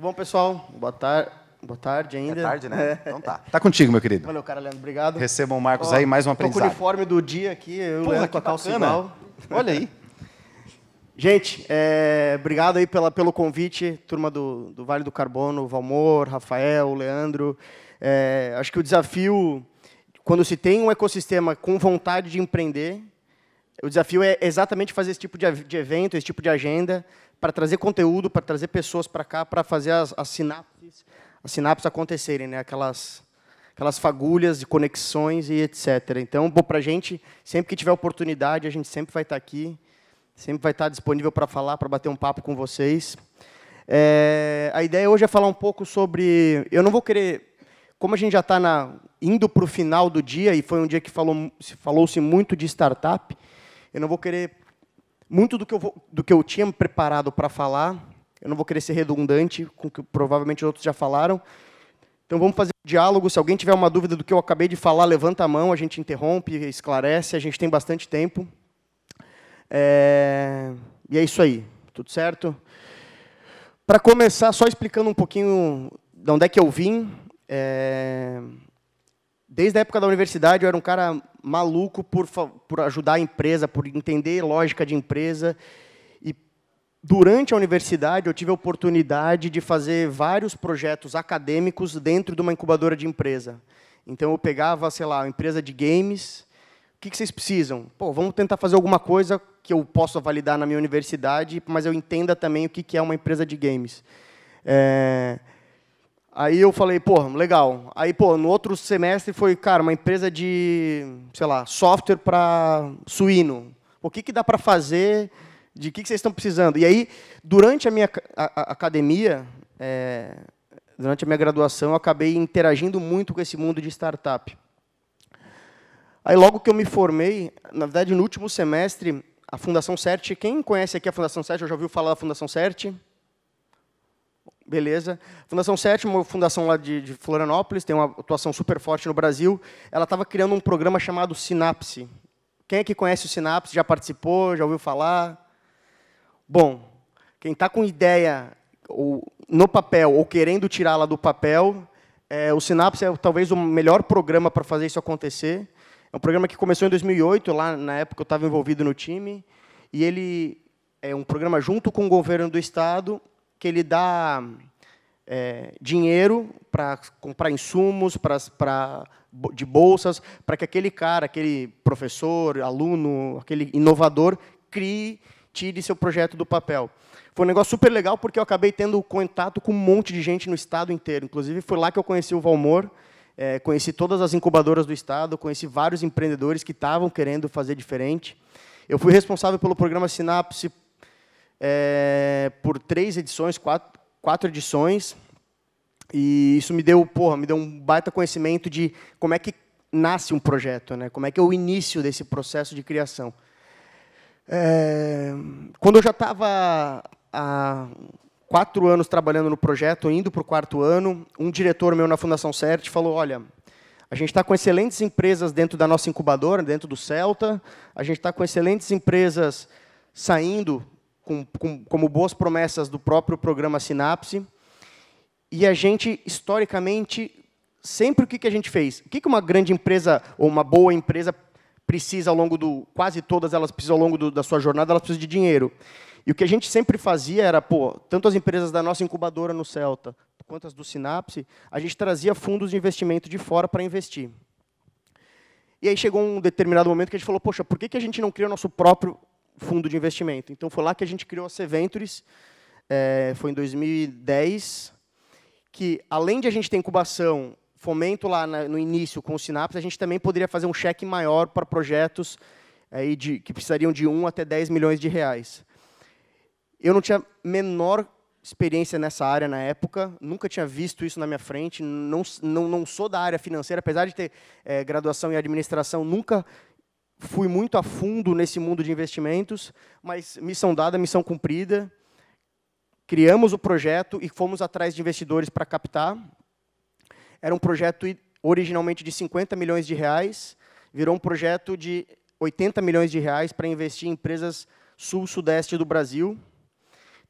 bom, pessoal? Boa tarde ainda. É tarde, né? Então tá. Tá contigo, meu querido. Valeu, cara, Leandro. Obrigado. Recebam o Marcos aí, mais um Tô com o aprendizado. uniforme do dia aqui, eu e o Leandro com a calça igual. Olha aí. Gente, obrigado aí pelo convite, turma do Vale do Carbono, Valmor, Rafael, Leandro. Acho que o desafio, quando se tem um ecossistema com vontade de empreender, o desafio é exatamente fazer esse tipo de evento, esse tipo de agenda, para trazer conteúdo, para trazer pessoas para cá, para fazer as sinapses acontecerem, né? Aquelas fagulhas de conexões e etc. Então, para a gente, sempre que tiver oportunidade, a gente sempre vai estar aqui, sempre vai estar disponível para falar, para bater um papo com vocês. A ideia hoje é falar um pouco sobre... Eu não vou querer... Como a gente já está indo para o final do dia, e foi um dia que falou-se muito de startup, eu não vou querer... Muito do que eu tinha preparado para falar, eu não vou querer ser redundante com o que provavelmente outros já falaram. Então, vamos fazer um diálogo. Se alguém tiver uma dúvida do que eu acabei de falar, levanta a mão, a gente interrompe, esclarece, a gente tem bastante tempo. E é isso aí, tudo certo? Para começar, só explicando um pouquinho de onde é que eu vim. Desde a época da universidade, eu era um cara maluco por ajudar a empresa, por entender lógica de empresa. E, durante a universidade, eu tive a oportunidade de fazer vários projetos acadêmicos dentro de uma incubadora de empresa. Então, eu pegava, sei lá, uma empresa de games. O que vocês precisam? Pô, vamos tentar fazer alguma coisa que eu possa validar na minha universidade, mas eu entenda também o que é uma empresa de games. Aí eu falei, pô, legal. Aí, pô, no outro semestre foi, cara, uma empresa de, sei lá, software para suíno. O que dá para fazer? De que vocês estão precisando? E aí, durante a minha academia, durante a minha graduação, eu acabei interagindo muito com esse mundo de startup. Aí, logo que eu me formei, na verdade, no último semestre, a Fundação CERT, quem conhece aqui a Fundação CERT, já ouviu falar da Fundação CERT? Beleza. Fundação CERT, uma fundação lá de Florianópolis, tem uma atuação super forte no Brasil. Ela estava criando um programa chamado Sinapse. Quem é que conhece o Sinapse? Já participou? Já ouviu falar? Bom, quem está com ideia no papel ou querendo tirá-la do papel, o Sinapse é talvez o melhor programa para fazer isso acontecer. É um programa que começou em 2008, lá na época eu estava envolvido no time, e ele é um programa junto com o governo do estado, que ele dá dinheiro para comprar insumos, de bolsas, para que aquele cara, aquele professor, aluno, aquele inovador, tire seu projeto do papel. Foi um negócio super legal, porque eu acabei tendo contato com um monte de gente no estado inteiro. Inclusive, foi lá que eu conheci o Valmor, conheci todas as incubadoras do estado, conheci vários empreendedores que estavam querendo fazer diferente. Eu fui responsável pelo programa Sinapse por 3 edições, 4 edições, e isso me deu um baita conhecimento de como é que nasce um projeto, né? Como é que é o início desse processo de criação. Quando eu já estava há 4 anos trabalhando no projeto, indo para o 4º ano, um diretor meu na Fundação CERT falou, olha, a gente está com excelentes empresas dentro da nossa incubadora, dentro do Celta, a gente está com excelentes empresas saindo como boas promessas do próprio programa Sinapse, e a gente, historicamente, sempre o que a gente fez? O que uma grande empresa, ou uma boa empresa, precisa ao longo quase todas elas precisam ao longo da sua jornada, elas precisam de dinheiro. E o que a gente sempre fazia era, tanto as empresas da nossa incubadora no Celta, quanto as do Sinapse, a gente trazia fundos de investimento de fora para investir. E aí chegou um determinado momento que a gente falou, poxa, por que a gente não cria o nosso próprio fundo de investimento? Então, foi lá que a gente criou a C-Ventures, foi em 2010, que, além de a gente ter incubação, fomento lá no início com o Sinapse, a gente também poderia fazer um cheque maior para projetos que precisariam de 1 até 10 milhões de reais. Eu não tinha menor experiência nessa área na época, nunca tinha visto isso na minha frente, não sou da área financeira, apesar de ter graduação em administração, nunca fui muito a fundo nesse mundo de investimentos, mas missão dada, missão cumprida. Criamos o projeto e fomos atrás de investidores para captar. Era um projeto originalmente de 50 milhões de reais, virou um projeto de 80 milhões de reais para investir em empresas sul-sudeste do Brasil.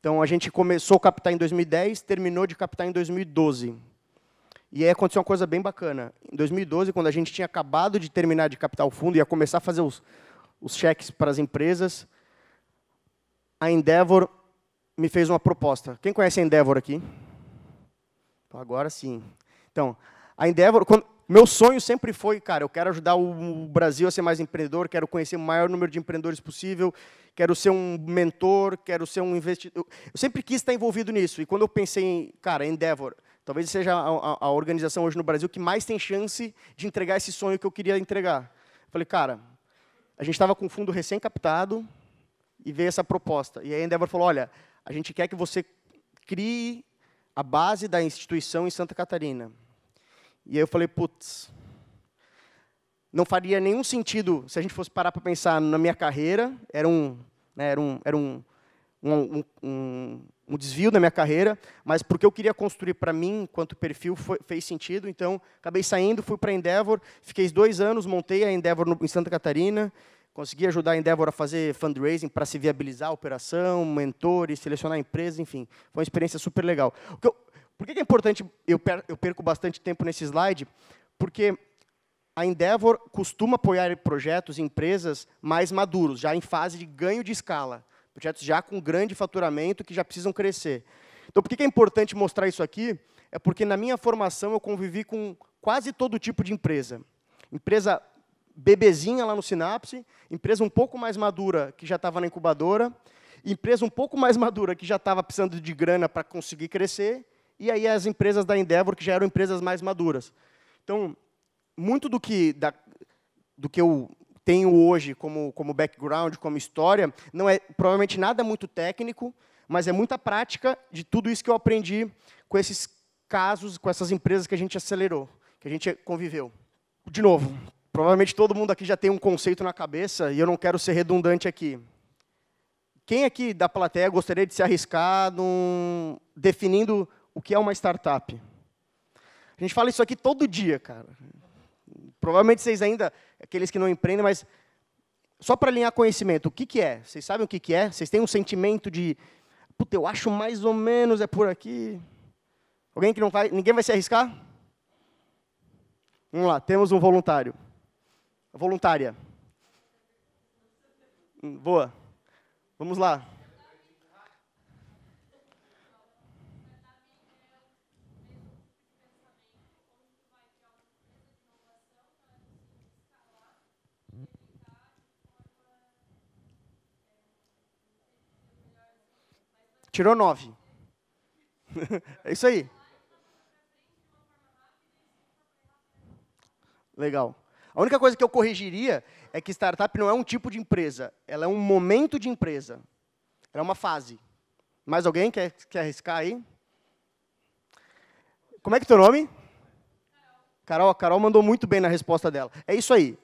Então, a gente começou a captar em 2010, terminou de captar em 2012. E aí aconteceu uma coisa bem bacana. Em 2012, quando a gente tinha acabado de terminar de captar o fundo, ia começar a fazer os cheques para as empresas, a Endeavor me fez uma proposta. Quem conhece a Endeavor aqui? Agora sim. Então, a Endeavor, meu sonho sempre foi, cara, eu quero ajudar o Brasil a ser mais empreendedor, quero conhecer o maior número de empreendedores possível, quero ser um mentor, quero ser um investidor. Eu sempre quis estar envolvido nisso. E quando eu pensei em, cara, Endeavor, talvez seja a organização hoje no Brasil que mais tem chance de entregar esse sonho que eu queria entregar. Eu falei, cara, a gente estava com um fundo recém-captado e veio essa proposta. E aí a Endeavor falou, olha, a gente quer que você crie a base da instituição em Santa Catarina. E aí eu falei, putz, não faria nenhum sentido se a gente fosse parar para pensar na minha carreira, era um desvio da minha carreira, mas porque eu queria construir para mim, enquanto perfil, fez sentido. Então, acabei saindo, fui para a Endeavor, fiquei 2 anos, montei a Endeavor em Santa Catarina, consegui ajudar a Endeavor a fazer fundraising para se viabilizar a operação, mentores, selecionar empresas, enfim. Foi uma experiência super legal. Por que é importante, eu perco bastante tempo nesse slide? Porque a Endeavor costuma apoiar projetos e empresas mais maduros, já em fase de ganho de escala. Projetos já com grande faturamento, que já precisam crescer. Então, por que é importante mostrar isso aqui? É porque, na minha formação, eu convivi com quase todo tipo de empresa. Empresa bebezinha lá no Sinapse, empresa um pouco mais madura, que já estava na incubadora, empresa um pouco mais madura, que já estava precisando de grana para conseguir crescer, e aí as empresas da Endeavor, que já eram empresas mais maduras. Então, muito do que eu tenho hoje como background, como história, não é provavelmente nada muito técnico, mas é muita prática de tudo isso que eu aprendi com esses casos, com essas empresas que a gente acelerou, que a gente conviveu. De novo, provavelmente todo mundo aqui já tem um conceito na cabeça, e eu não quero ser redundante aqui. Quem aqui da plateia gostaria de se arriscar definindo o que é uma startup? A gente fala isso aqui todo dia, cara. Provavelmente vocês ainda, aqueles que não empreendem, mas só para alinhar conhecimento, o que é? Vocês sabem o que é? Vocês têm um sentimento de, puta, eu acho mais ou menos é por aqui. Alguém que não vai, ninguém vai se arriscar? Vamos lá, temos um voluntário. Voluntária. Boa. Vamos lá. Tirou 9. É isso aí. Legal. A única coisa que eu corrigiria é que startup não é um tipo de empresa, ela é um momento de empresa. Ela é uma fase. Mais alguém quer arriscar aí? Como é que é teu nome? Carol. Carol mandou muito bem na resposta dela. É isso aí.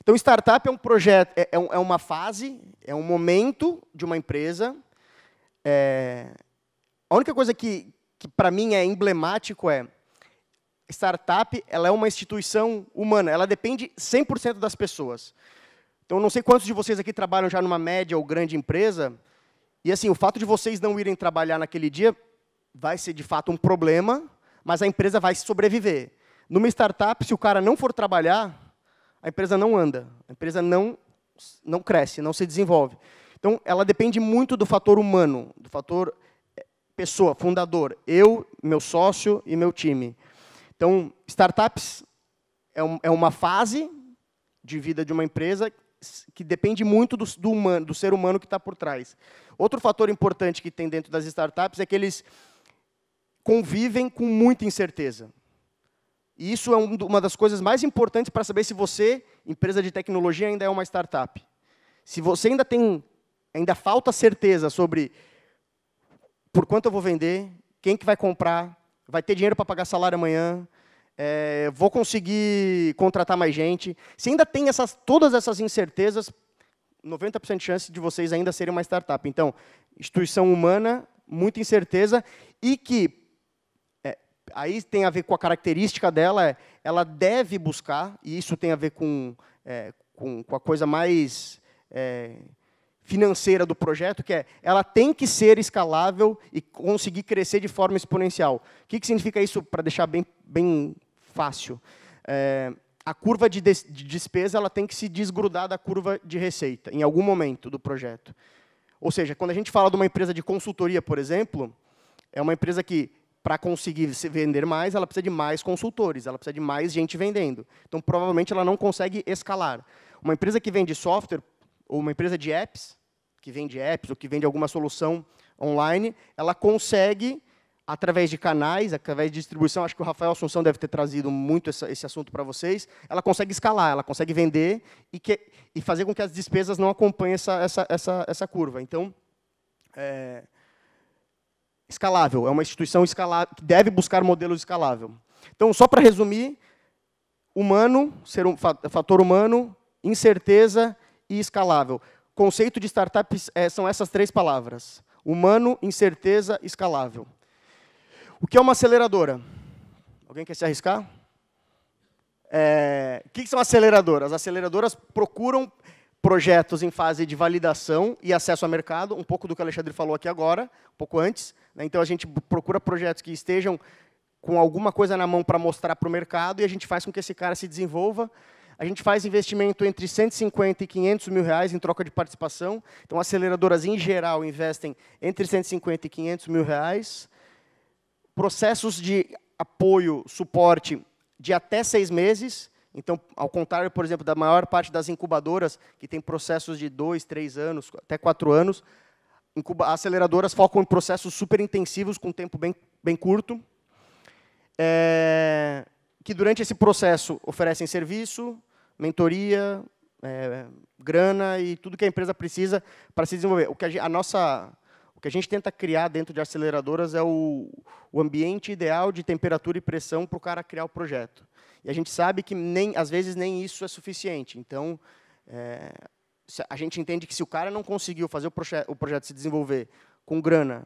Então, startup é um projeto, é uma fase, é um momento de uma empresa. A única coisa que para mim é emblemático é startup, ela é uma instituição humana, ela depende 100% das pessoas. Então, não sei quantos de vocês aqui trabalham já numa média ou grande empresa, e assim, o fato de vocês não irem trabalhar naquele dia vai ser, de fato, um problema, mas a empresa vai sobreviver. Numa startup, se o cara não for trabalhar, a empresa não anda, a empresa não cresce, não se desenvolve. Então, ela depende muito do fator humano, do fator pessoa, fundador, eu, meu sócio e meu time. Então, startups é uma fase de vida de uma empresa que depende muito do ser humano que está por trás. Outro fator importante que tem dentro das startups é que eles convivem com muita incerteza. E isso é uma das coisas mais importantes para saber se você, empresa de tecnologia, ainda é uma startup. Se você ainda falta certeza sobre por quanto eu vou vender, quem que vai comprar, vai ter dinheiro para pagar salário amanhã, vou conseguir contratar mais gente. Se ainda tem todas essas incertezas, 90% de chance de vocês ainda serem uma startup. Então, instituição humana, muita incerteza, e que, aí tem a ver com a característica dela, ela deve buscar, e isso tem a ver com a coisa mais financeira do projeto, que é, ela tem que ser escalável e conseguir crescer de forma exponencial. O que significa isso, para deixar bem fácil? A curva de despesa ela tem que se desgrudar da curva de receita, em algum momento do projeto. Ou seja, quando a gente fala de uma empresa de consultoria, por exemplo, é uma empresa que, para conseguir se vender mais, ela precisa de mais consultores, ela precisa de mais gente vendendo. Então, provavelmente, ela não consegue escalar. Uma empresa que vende software, ou uma empresa de apps, que vende apps ou que vende alguma solução online, ela consegue, através de canais, através de distribuição, acho que o Rafael Assunção deve ter trazido muito esse assunto para vocês, ela consegue escalar, ela consegue vender e fazer com que as despesas não acompanhem essa curva. Então, escalável, é uma instituição escalável, que deve buscar modelos escalável. Então, só para resumir, humano, ser um fator humano, incerteza e escalável. Conceito de startup são essas 3 palavras. Humano, incerteza, escalável. O que é uma aceleradora? Alguém quer se arriscar? O que são aceleradoras? As aceleradoras procuram projetos em fase de validação e acesso ao mercado, um pouco do que o Alexandre falou aqui agora, um pouco antes. Então, a gente procura projetos que estejam com alguma coisa na mão para mostrar para o mercado e a gente faz com que esse cara se desenvolva. A gente faz investimento entre 150 e 500 mil reais em troca de participação. Então, aceleradoras, em geral, investem entre 150 e 500 mil reais. Processos de apoio, suporte, de até 6 meses. Então, ao contrário, por exemplo, da maior parte das incubadoras, que tem processos de 2, 3 anos, até 4 anos, aceleradoras focam em processos super intensivos, com tempo bem curto, que durante esse processo oferecem serviço, mentoria, grana e tudo que a empresa precisa para se desenvolver. O que a gente tenta criar dentro de aceleradoras é o ambiente ideal de temperatura e pressão para o cara criar o projeto. E a gente sabe que, às vezes, nem isso é suficiente. Então, a gente entende que se o cara não conseguiu fazer o projeto se desenvolver com grana,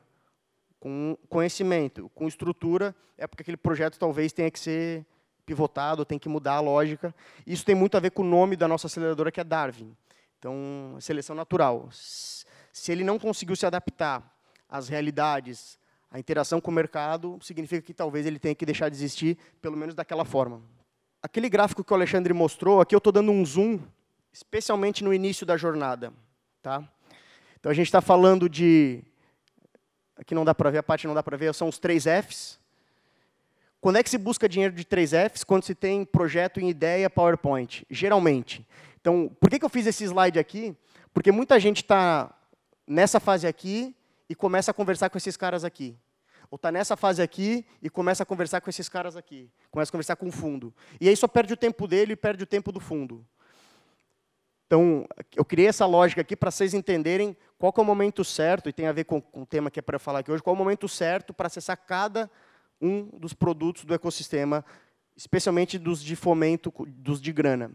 com conhecimento, com estrutura, é porque aquele projeto talvez tenha que ser pivotado, tem que mudar a lógica. Isso tem muito a ver com o nome da nossa aceleradora, que é Darwin. Então, seleção natural. Se ele não conseguiu se adaptar às realidades, à interação com o mercado, significa que talvez ele tenha que deixar de existir, pelo menos daquela forma. Aquele gráfico que o Alexandre mostrou, aqui eu estou dando um zoom, especialmente no início da jornada. Tá? Então, a gente está falando de... Aqui não dá para ver, a parte não dá para ver, são os 3 Fs. Quando é que se busca dinheiro de 3 Fs? Quando se tem projeto em ideia, PowerPoint, geralmente. Então, por que eu fiz esse slide aqui? Porque muita gente está nessa fase aqui e começa a conversar com esses caras aqui. Ou está nessa fase aqui e começa a conversar com esses caras aqui. Começa a conversar com o fundo. E aí só perde o tempo dele e perde o tempo do fundo. Então, eu criei essa lógica aqui para vocês entenderem qual que é o momento certo, e tem a ver com o tema que é para eu falar aqui hoje, qual é o momento certo para acessar cada um dos produtos do ecossistema, especialmente dos de fomento, dos de grana.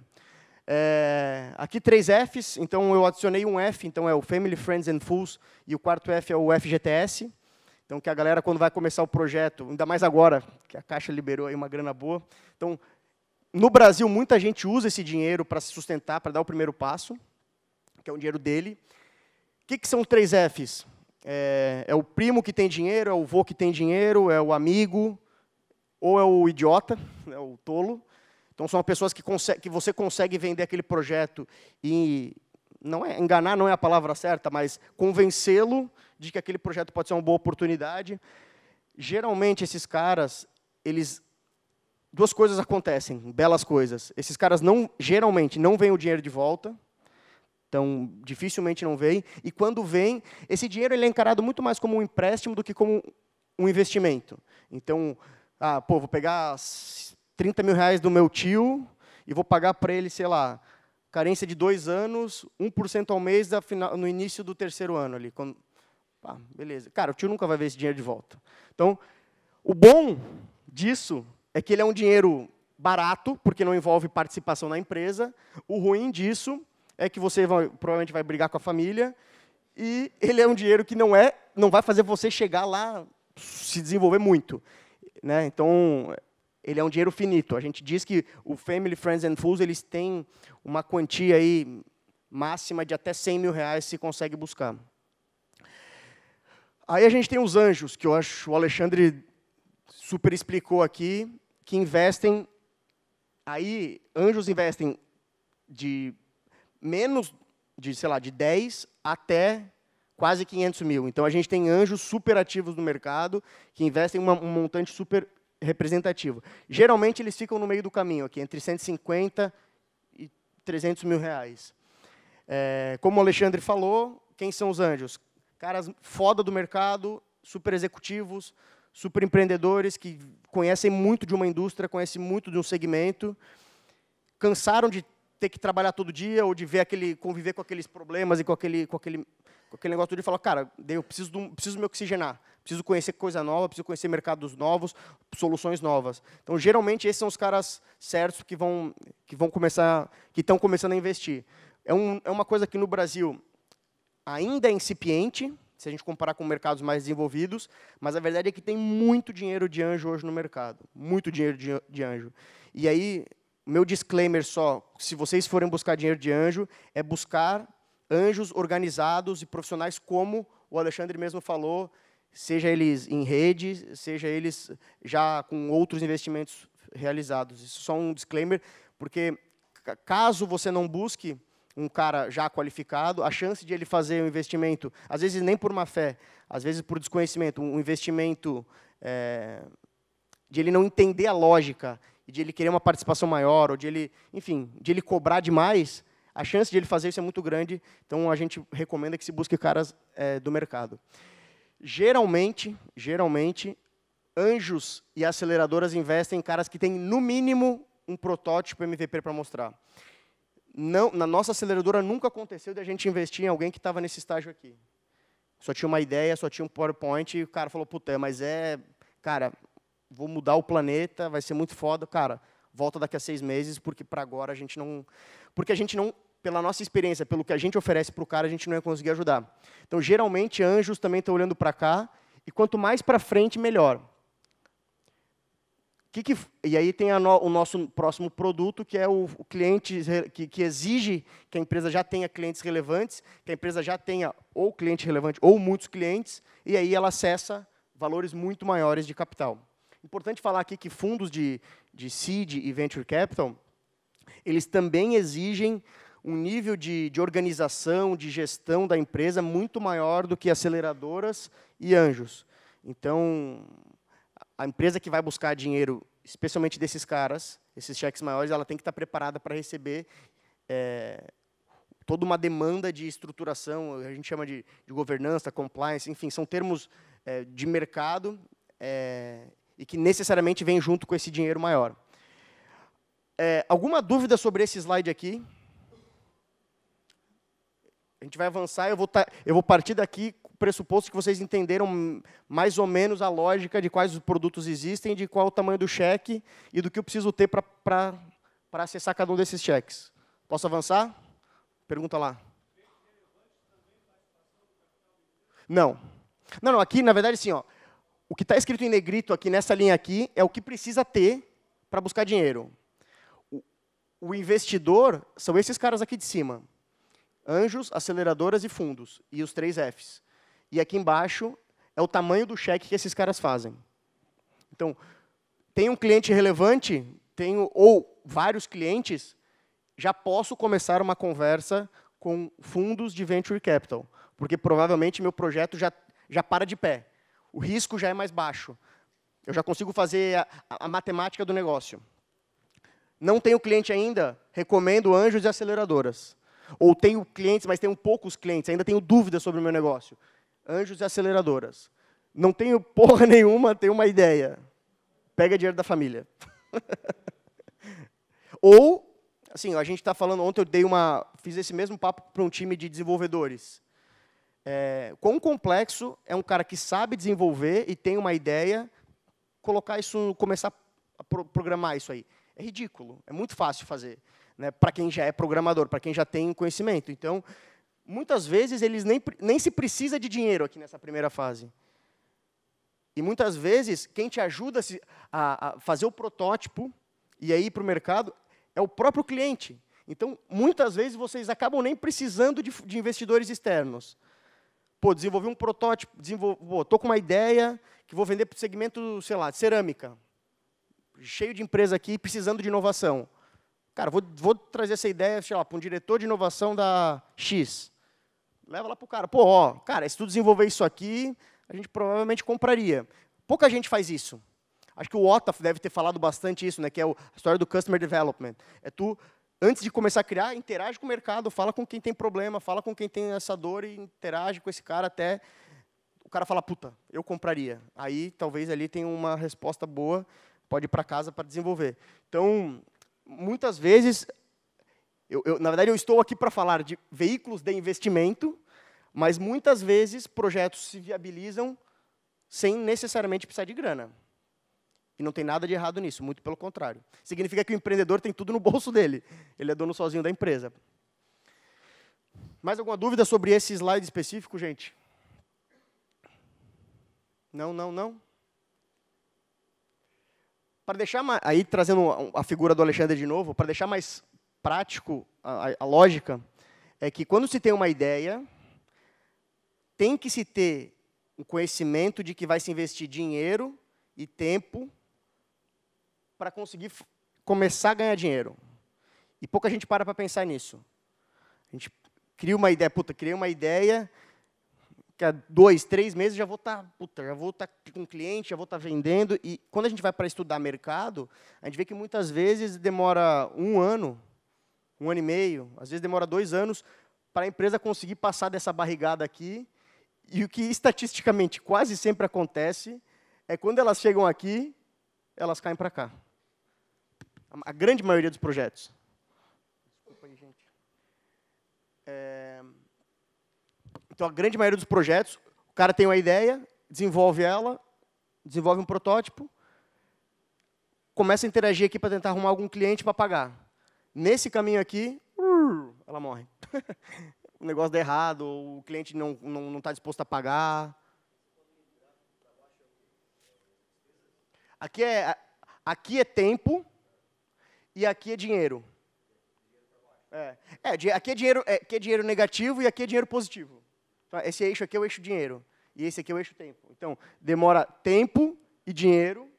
Aqui 3 Fs, então eu adicionei um F, então é o Family, Friends and Fools, e o 4º F é o FGTS. Então, que a galera, quando vai começar o projeto, ainda mais agora, que a Caixa liberou aí uma grana boa. Então, no Brasil, muita gente usa esse dinheiro para se sustentar, para dar o primeiro passo, que é o dinheiro dele. O que são 3 Fs? É o primo que tem dinheiro, é o vô que tem dinheiro, é o amigo, ou é o idiota, é o tolo. Então, são pessoas que você consegue vender aquele projeto e enganar não é a palavra certa, mas convencê-lo de que aquele projeto pode ser uma boa oportunidade. Geralmente, esses caras, duas coisas acontecem, belas coisas. Esses caras, geralmente, não veem o dinheiro de volta. Então, dificilmente não vem. E quando vem, esse dinheiro ele é encarado muito mais como um empréstimo do que como um investimento. Então, vou pegar 30 mil reais do meu tio e vou pagar para ele, sei lá, carência de 2 anos, 1% ao mês no início do 3º ano. Ali, beleza. Cara, o tio nunca vai ver esse dinheiro de volta. Então, o bom disso é que ele é um dinheiro barato, porque não envolve participação na empresa. O ruim disso é que você provavelmente vai brigar com a família, e ele é um dinheiro que não vai fazer você chegar lá, se desenvolver muito. Né? Então, ele é um dinheiro finito. A gente diz que o Family, Friends and Fools, eles têm uma quantia aí máxima de até R$100.000 se consegue buscar. Aí a gente tem os anjos, que eu acho que o Alexandre super explicou aqui, que investem, aí anjos investem de menos de, sei lá, de 10 até quase 500 mil. Então, a gente tem anjos super ativos no mercado, que investem um montante super representativo. Geralmente, eles ficam no meio do caminho, aqui, entre 150 e 300 mil reais. Como o Alexandre falou, quem são os anjos? Caras foda do mercado, super executivos, super empreendedores, que conhecem muito de uma indústria, conhecem muito de um segmento, cansaram de ter que trabalhar todo dia, ou de conviver com aqueles problemas e com aquele negócio de falar, cara, eu preciso me oxigenar, preciso conhecer coisa nova, preciso conhecer mercados novos, soluções novas. Então, geralmente, esses são os caras certos que estão começando a investir. É uma coisa que, no Brasil, ainda é incipiente, se a gente comparar com mercados mais desenvolvidos, mas a verdade é que tem muito dinheiro de anjo hoje no mercado, muito dinheiro de anjo. E aí, meu disclaimer só, se vocês forem buscar dinheiro de anjo, é buscar anjos organizados e profissionais, como o Alexandre mesmo falou, seja eles em rede, seja eles já com outros investimentos realizados. Isso é só um disclaimer, porque caso você não busque um cara já qualificado, a chance de ele fazer um investimento, às vezes nem por má fé, às vezes por desconhecimento, um investimento de ele não entender a lógica, e de ele querer uma participação maior, ou de ele, enfim, de ele cobrar demais, a chance de ele fazer isso é muito grande, então a gente recomenda que se busque caras do mercado. Geralmente, anjos e aceleradoras investem em caras que têm, no mínimo, um protótipo MVP para mostrar. Não, na nossa aceleradora nunca aconteceu de a gente investir em alguém que estava nesse estágio aqui. Só tinha uma ideia, só tinha um PowerPoint, e o cara falou, puta, mas cara, vou mudar o planeta, vai ser muito foda, cara, volta daqui a 6 meses, porque para agora a gente não... Porque a gente não, pela nossa experiência, pelo que a gente oferece para o cara, a gente não ia conseguir ajudar. Então, geralmente, anjos também estão olhando para cá, e quanto mais para frente, melhor. E aí tem o nosso próximo produto, que é o cliente que exige que a empresa já tenha clientes relevantes, que a empresa já tenha ou cliente relevante ou muitos clientes, e aí ela acessa valores muito maiores de capital. Importante falar aqui que fundos de seed e venture capital, eles também exigem um nível de organização, de gestão da empresa muito maior do que aceleradoras e anjos. Então, a empresa que vai buscar dinheiro, especialmente desses caras, esses cheques maiores, ela tem que estar preparada para receber toda uma demanda de estruturação, a gente chama de governança, compliance, enfim, são termos de mercado e que necessariamente vêm junto com esse dinheiro maior. Alguma dúvida sobre esse slide aqui? A gente vai avançar, eu vou partir daqui com o pressuposto que vocês entenderam mais ou menos a lógica de quais os produtos existem, de qual o tamanho do cheque e do que eu preciso ter para acessar cada um desses cheques. Posso avançar? Pergunta lá. Não. Não, aqui, na verdade, sim, ó, o que está escrito em negrito aqui, nessa linha aqui, é o que precisa ter para buscar dinheiro. O investidor são esses caras aqui de cima. Anjos, aceleradoras e fundos, e os 3 Fs. E aqui embaixo é o tamanho do cheque que esses caras fazem. Então, tem um cliente relevante, ou vários clientes, já posso começar uma conversa com fundos de venture capital, porque provavelmente meu projeto já para de pé. O risco já é mais baixo. Eu já consigo fazer a matemática do negócio. Não tenho cliente ainda, recomendo anjos e aceleradoras. Ou tenho clientes, mas tenho poucos clientes, ainda tenho dúvidas sobre o meu negócio. Anjos e aceleradoras. Não tenho porra nenhuma, tenho uma ideia. Pega dinheiro da família. Ou, assim, a gente está falando, ontem eu fiz esse mesmo papo para um time de desenvolvedores. Quão complexo é um cara que sabe desenvolver e tem uma ideia, começar a programar isso aí? É ridículo, é muito fácil fazer. Né, para quem já é programador, para quem já tem conhecimento. Então, muitas vezes, eles nem se precisa de dinheiro aqui nessa primeira fase. E, muitas vezes, quem te ajuda a fazer o protótipo e aí ir para o mercado é o próprio cliente. Então, muitas vezes, vocês acabam nem precisando de investidores externos. Pô, desenvolvi um protótipo, estou com uma ideia que vou vender para o segmento, sei lá, de cerâmica. Cheio de empresa aqui, precisando de inovação. Cara, vou trazer essa ideia, sei lá, para um diretor de inovação da X. Leva lá para o cara. Pô, ó, cara, se tu desenvolver isso aqui, a gente provavelmente compraria. Pouca gente faz isso. Acho que o Otaf deve ter falado bastante isso, né, que é a história do Customer Development. É tu, antes de começar a criar, interage com o mercado, fala com quem tem problema, fala com quem tem essa dor e interage com esse cara até o cara falar, puta, eu compraria. Aí, talvez, ali tenha uma resposta boa, pode ir para casa para desenvolver. Então, muitas vezes, na verdade, eu estou aqui para falar de veículos de investimento, mas, muitas vezes, projetos se viabilizam sem necessariamente precisar de grana. E não tem nada de errado nisso, muito pelo contrário. Significa que o empreendedor tem tudo no bolso dele. Ele é dono sozinho da empresa. Mais alguma dúvida sobre esse slide específico, gente? Não? Para deixar aí trazendo a figura do Alexandre de novo, para deixar mais prático a lógica, é que quando se tem uma ideia, tem que se ter o conhecimento de que vai se investir dinheiro e tempo para conseguir começar a ganhar dinheiro. E pouca gente para pensar nisso. A gente cria uma ideia, criei uma ideia, que há 2, 3 meses já vou estar com cliente, já vou estar vendendo. E quando a gente vai para estudar mercado, a gente vê que muitas vezes demora 1 ano, 1 ano e meio, às vezes demora 2 anos, para a empresa conseguir passar dessa barrigada aqui. E o que estatisticamente quase sempre acontece é quando elas chegam aqui, elas caem para cá. A grande maioria dos projetos. Desculpa aí, gente. Então, a grande maioria dos projetos, o cara tem uma ideia, desenvolve ela, desenvolve um protótipo, começa a interagir aqui para tentar arrumar algum cliente para pagar. Nesse caminho aqui, ela morre. O negócio dá errado, o cliente não está disposto a pagar. Aqui é tempo e aqui é dinheiro. Aqui é dinheiro negativo e aqui é dinheiro positivo. Então, esse eixo aqui é o eixo dinheiro e esse aqui é o eixo tempo. Então, demora tempo e dinheiro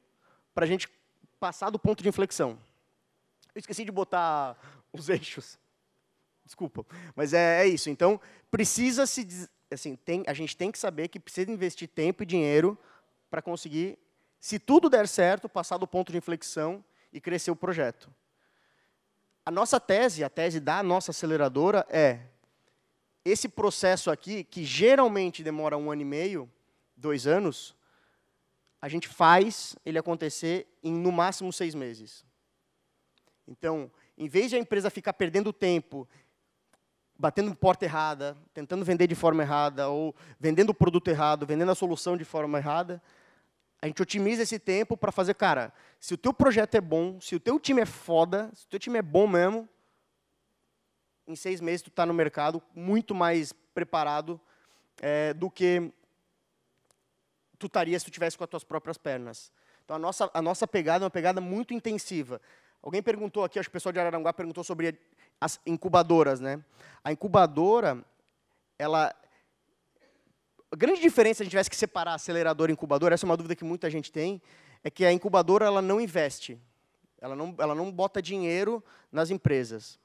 para a gente passar do ponto de inflexão. Eu esqueci de botar os eixos. Desculpa, mas é isso. Então, a gente tem que saber que precisa investir tempo e dinheiro para conseguir, se tudo der certo, passar do ponto de inflexão e crescer o projeto. A nossa tese, a tese da nossa aceleradora é esse processo aqui, que geralmente demora 1 ano e meio, 2 anos, a gente faz ele acontecer em, no máximo, 6 meses. Então, em vez de a empresa ficar perdendo tempo, batendo em porta errada, tentando vender de forma errada, ou vendendo o produto errado, vendendo a solução de forma errada, a gente otimiza esse tempo para fazer, cara, se o teu projeto é bom, se o teu time é foda, se o teu time é bom mesmo, em 6 meses tu está no mercado muito mais preparado do que tu estaria se tu tivesse com as tuas próprias pernas. Então, a nossa pegada é uma pegada muito intensiva. Alguém perguntou aqui, acho que o pessoal de Araranguá perguntou sobre as incubadoras, né? A incubadora, a grande diferença, se a gente tivesse que separar acelerador e incubadora, essa é uma dúvida que muita gente tem, é que a incubadora ela não investe, ela não bota dinheiro nas empresas.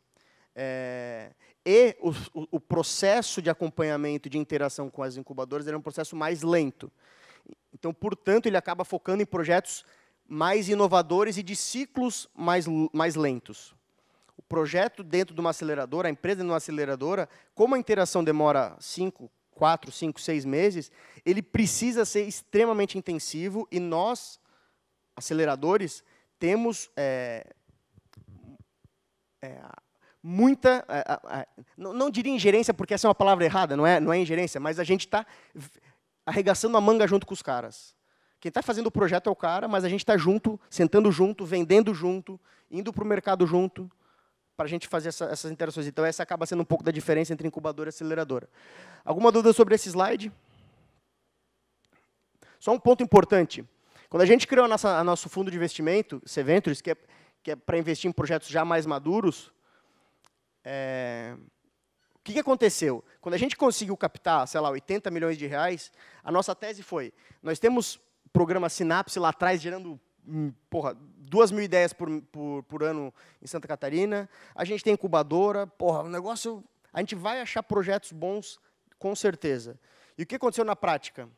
E o processo de acompanhamento, de interação com as incubadoras, é um processo mais lento. Então, portanto, ele acaba focando em projetos mais inovadores e de ciclos mais lentos. O projeto dentro de uma aceleradora, a empresa dentro de uma aceleradora, como a interação demora 4, 5, 6 meses, ele precisa ser extremamente intensivo e nós, aceleradores, temos muita, não diria ingerência, porque essa é uma palavra errada, não é ingerência, mas a gente está arregaçando a manga junto com os caras. Quem está fazendo o projeto é o cara, mas a gente está junto, sentando junto, vendendo junto, indo para o mercado junto, para a gente fazer essas interações. Então, essa acaba sendo um pouco da diferença entre incubadora e aceleradora. Alguma dúvida sobre esse slide? Só um ponto importante. Quando a gente criou nosso fundo de investimento, C-Ventures, que é para investir em projetos já mais maduros, o que aconteceu? Quando a gente conseguiu captar, sei lá, 80 milhões de reais, a nossa tese foi, nós temos programa Sinapse lá atrás, gerando 2.000 ideias por ano em Santa Catarina, a gente tem incubadora, o negócio, a gente vai achar projetos bons, com certeza. E o que aconteceu na prática?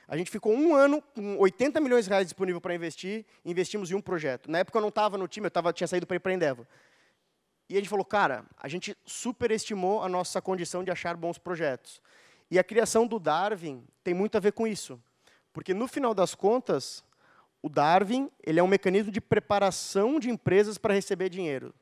A gente ficou 1 ano com 80 milhões de reais disponível para investir, e investimos em um projeto. Na época eu não estava no time, tinha saído para ir para a Endeavor. E a gente falou, cara, a gente superestimou a nossa condição de achar bons projetos. E a criação do Darwin tem muito a ver com isso. Porque, no final das contas, o Darwin ele é um mecanismo de preparação de empresas para receber dinheiro.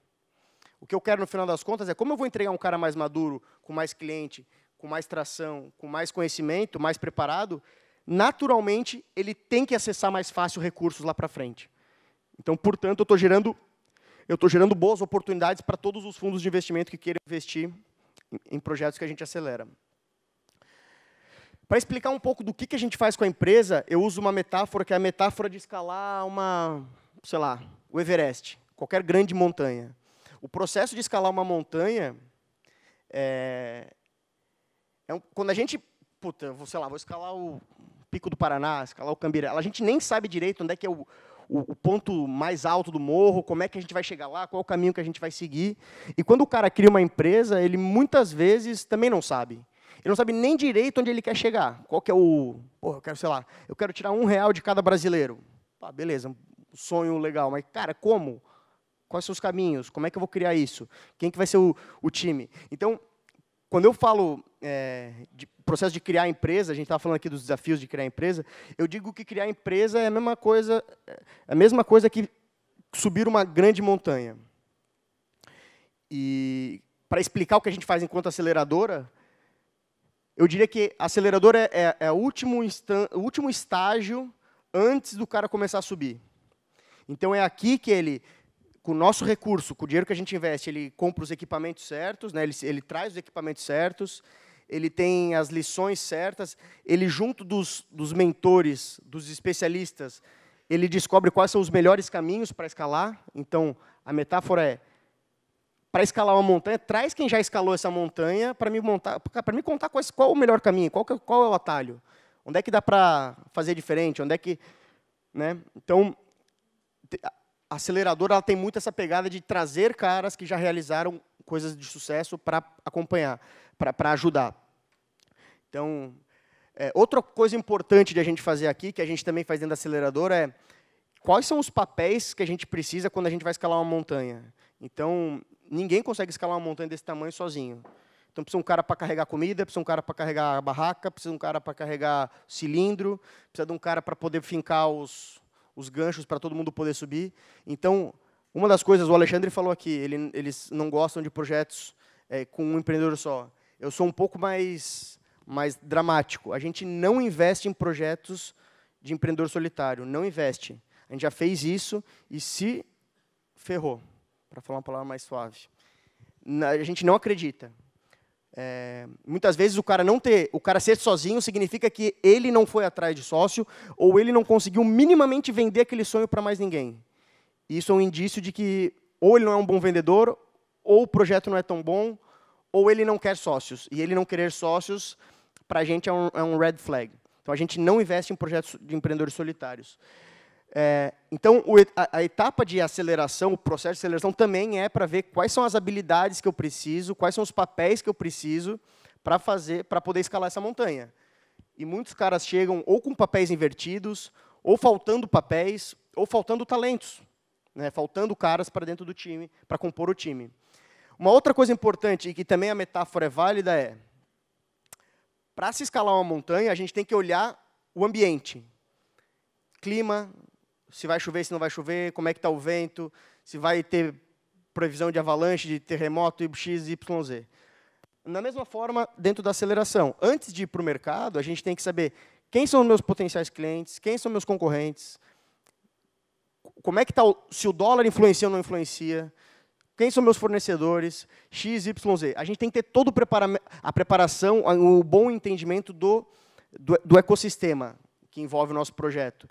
O que eu quero, no final das contas, é como eu vou entregar um cara mais maduro, com mais cliente, com mais tração, com mais conhecimento, mais preparado, naturalmente, ele tem que acessar mais fácil recursos lá para frente. Então, portanto, eu estou gerando boas oportunidades para todos os fundos de investimento que queiram investir em projetos que a gente acelera. Para explicar um pouco do que a gente faz com a empresa, eu uso uma metáfora, que é a metáfora de escalar sei lá, o Everest, qualquer grande montanha. O processo de escalar uma montanha quando a gente, vou escalar o Pico do Paraná, escalar o Cambirela, a gente nem sabe direito onde é que é o ponto mais alto do morro, como é que a gente vai chegar lá, qual é o caminho que a gente vai seguir. E quando o cara cria uma empresa, ele muitas vezes também não sabe. Ele não sabe nem direito onde ele quer chegar. Qual que é eu quero tirar R$1 de cada brasileiro. Beleza, um sonho legal, mas, cara, como? Quais são os caminhos? Como é que eu vou criar isso? Quem que vai ser o time? Então, quando eu falo de processo de criar empresa, a gente estava falando aqui dos desafios de criar empresa, eu digo que criar empresa é a mesma coisa que subir uma grande montanha. E, para explicar o que a gente faz enquanto aceleradora, eu diria que a aceleradora é o último estágio antes do cara começar a subir. Então, é aqui que ele, com o nosso recurso, com o dinheiro que a gente investe, ele compra os equipamentos certos, né, ele traz os equipamentos certos, ele tem as lições certas, ele, junto dos mentores, dos especialistas, ele descobre quais são os melhores caminhos para escalar. Então, a metáfora é, para escalar uma montanha, traz quem já escalou essa montanha para me contar qual é o melhor caminho, qual é o atalho, onde é que dá para fazer diferente, onde é que, né? Então, a aceleradora ela tem muito essa pegada de trazer caras que já realizaram coisas de sucesso para acompanhar, para ajudar. Então, outra coisa importante de a gente fazer aqui, que a gente também faz dentro da aceleradora, é quais são os papéis que a gente precisa quando a gente vai escalar uma montanha. Então, ninguém consegue escalar uma montanha desse tamanho sozinho. Então, precisa um cara para carregar comida, precisa um cara para carregar a barraca, precisa um cara para carregar cilindro, precisa de um cara para poder fincar os ganchos para todo mundo poder subir. Então, uma das coisas, o Alexandre falou aqui, eles não gostam de projetos com um empreendedor só. Eu sou um pouco mais dramático. A gente não investe em projetos de empreendedor solitário, não investe. A gente já fez isso e se ferrou, para falar uma palavra mais suave. A gente não acredita. Muitas vezes o cara ser sozinho significa que ele não foi atrás de sócio ou ele não conseguiu minimamente vender aquele sonho para mais ninguém. Isso é um indício de que ou ele não é um bom vendedor, ou o projeto não é tão bom, ou ele não quer sócios. E ele não querer sócios, para a gente, é um red flag. Então, a gente não investe em projetos de empreendedores solitários. Então, a etapa de aceleração, o processo de aceleração, também é para ver quais são as habilidades que eu preciso, quais são os papéis que eu preciso para poder escalar essa montanha. E muitos caras chegam ou com papéis invertidos, ou faltando papéis, ou faltando talentos, né, faltando caras para dentro do time, para compor o time. Uma outra coisa importante, e que também a metáfora é válida, é, para se escalar uma montanha, a gente tem que olhar o ambiente. Clima, se vai chover, se não vai chover, como é que está o vento, se vai ter previsão de avalanche, de terremoto, X, Y, Z. Da mesma forma, dentro da aceleração, antes de ir para o mercado, a gente tem que saber quem são os meus potenciais clientes, quem são meus concorrentes, como é que está, se o dólar influencia ou não influencia, quem são meus fornecedores, X, Y, Z. A gente tem que ter toda a preparação, o bom entendimento do ecossistema que envolve o nosso projeto.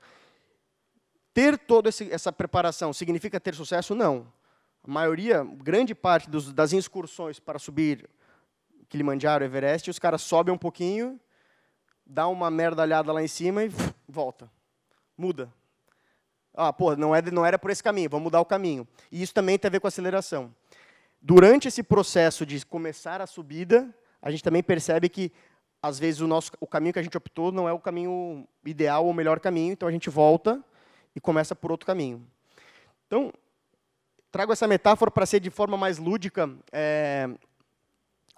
Ter toda essa preparação significa ter sucesso? Não. A maioria, grande parte das excursões para subir Kilimanjaro, Everest, os caras sobem um pouquinho, dá uma merdalhada lá em cima e volta. Muda. Ah, pô, não era por esse caminho, vamos mudar o caminho. E isso também tem a ver com aceleração. Durante esse processo de começar a subida, a gente também percebe que, às vezes, o caminho que a gente optou não é o caminho ideal ou o melhor caminho, então a gente volta e começa por outro caminho. Então, trago essa metáfora para ser de forma mais lúdica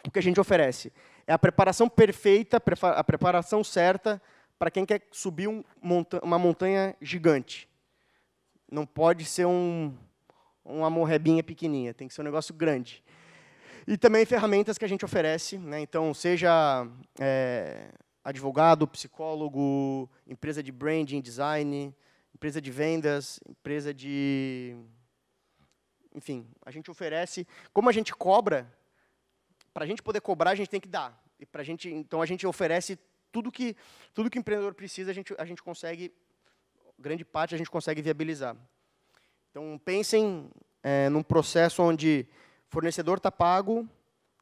o que a gente oferece. É a preparação perfeita, a preparação certa para quem quer subir uma montanha gigante. Não pode ser uma morrebinha pequenininha, tem que ser um negócio grande. E também ferramentas que a gente oferece, né? Então, seja advogado, psicólogo, empresa de branding, design, empresa de vendas, empresa de... Enfim, a gente oferece... Como a gente cobra, para a gente poder cobrar, a gente tem que dar. Então, a gente oferece tudo que o empreendedor precisa, a gente consegue... Grande parte a gente consegue viabilizar. Então, pensem num processo onde o fornecedor está pago,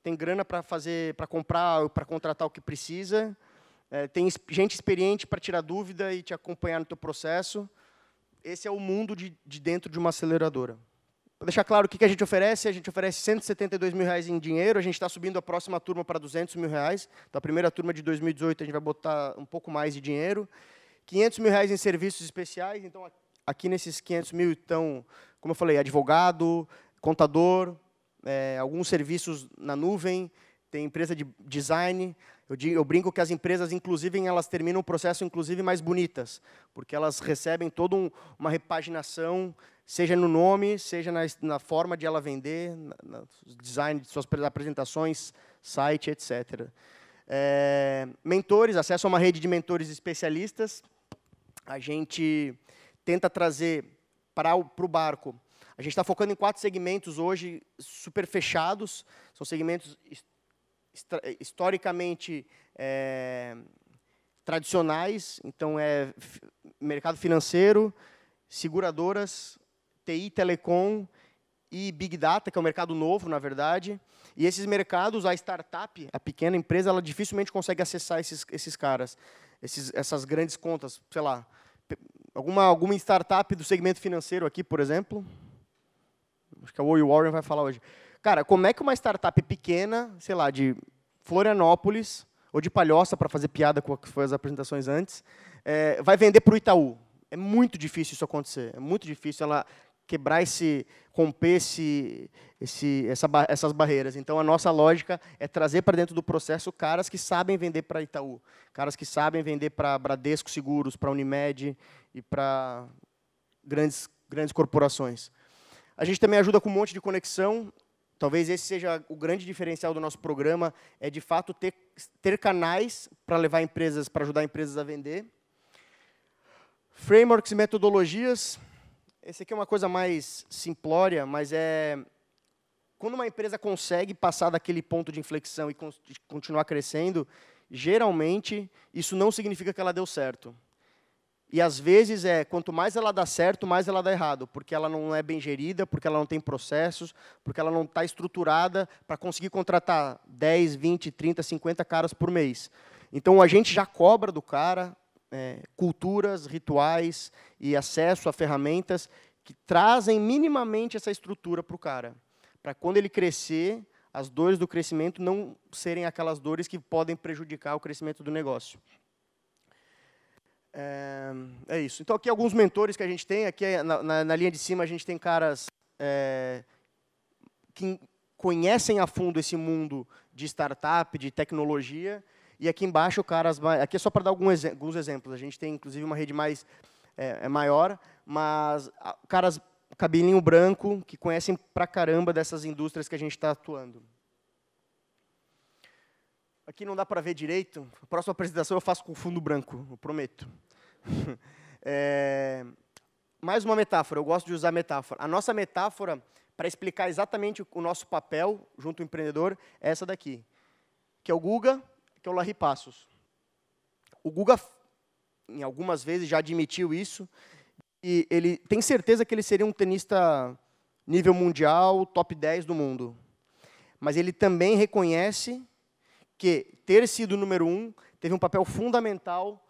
tem grana para comprar, para contratar o que precisa, tem gente experiente para tirar dúvida e te acompanhar no teu processo. Esse é o mundo de dentro de uma aceleradora. Para deixar claro o que a gente oferece R$172 mil em dinheiro, a gente está subindo a próxima turma para R$200 mil. Então, a primeira turma de 2018 a gente vai botar um pouco mais de dinheiro. R$500 mil em serviços especiais. Então, aqui nesses 500 mil estão, como eu falei, advogado, contador, alguns serviços na nuvem, tem empresa de design. Eu brinco que as empresas, inclusive, elas terminam o processo, inclusive, mais bonitas, porque elas recebem toda uma repaginação, seja no nome, seja na forma de ela vender, no design de suas apresentações, site, etc. Mentores, acesso a uma rede de mentores especialistas. A gente tenta trazer para o barco. A gente está focando em 4 segmentos hoje, super fechados. São segmentos historicamente tradicionais. Então, mercado financeiro, seguradoras, TI, telecom e Big Data, que é um mercado novo, na verdade. E esses mercados, a startup, a pequena empresa, ela dificilmente consegue acessar esses caras, essas grandes contas. Sei lá, alguma startup do segmento financeiro aqui, por exemplo. Acho que a Will Warren vai falar hoje. Cara, como é que uma startup pequena, sei lá, de Florianópolis, ou de Palhoça, para fazer piada com o que foi as apresentações antes, vai vender para o Itaú? É muito difícil isso acontecer. É muito difícil ela quebrar romper essas barreiras. Então, a nossa lógica é trazer para dentro do processo caras que sabem vender para Itaú, caras que sabem vender para Bradesco Seguros, para Unimed e para grandes corporações. A gente também ajuda com um monte de conexão. Talvez esse seja o grande diferencial do nosso programa, é, de fato, ter canais para levar empresas, para ajudar empresas a vender. Frameworks e metodologias. Esse aqui é uma coisa mais simplória, mas quando uma empresa consegue passar daquele ponto de inflexão e continuar crescendo, geralmente, isso não significa que ela deu certo. E, às vezes, quanto mais ela dá certo, mais ela dá errado, porque ela não é bem gerida, porque ela não tem processos, porque ela não está estruturada para conseguir contratar 10, 20, 30, 50 caras por mês. Então, a gente já cobra do cara culturas, rituais e acesso a ferramentas que trazem minimamente essa estrutura para o cara, para quando ele crescer, as dores do crescimento não serem aquelas dores que podem prejudicar o crescimento do negócio. É isso. Então, aqui alguns mentores que a gente tem. Aqui na linha de cima a gente tem caras que conhecem a fundo esse mundo de startup, de tecnologia. E aqui embaixo, caras... Aqui é só para dar alguns exemplos. A gente tem, inclusive, uma rede maior, mas caras cabelinho branco que conhecem pra caramba dessas indústrias que a gente está atuando. Aqui não dá para ver direito. A próxima apresentação eu faço com fundo branco, eu prometo. Mais uma metáfora, eu gosto de usar metáfora. A nossa metáfora, para explicar exatamente o nosso papel junto ao empreendedor, é essa daqui, que é o Guga, que é o Larry Passos. O Guga, em algumas vezes, já admitiu isso, e ele tem certeza que ele seria um tenista nível mundial, top 10 do mundo. Mas ele também reconhece que ter sido o número 1 teve um papel fundamental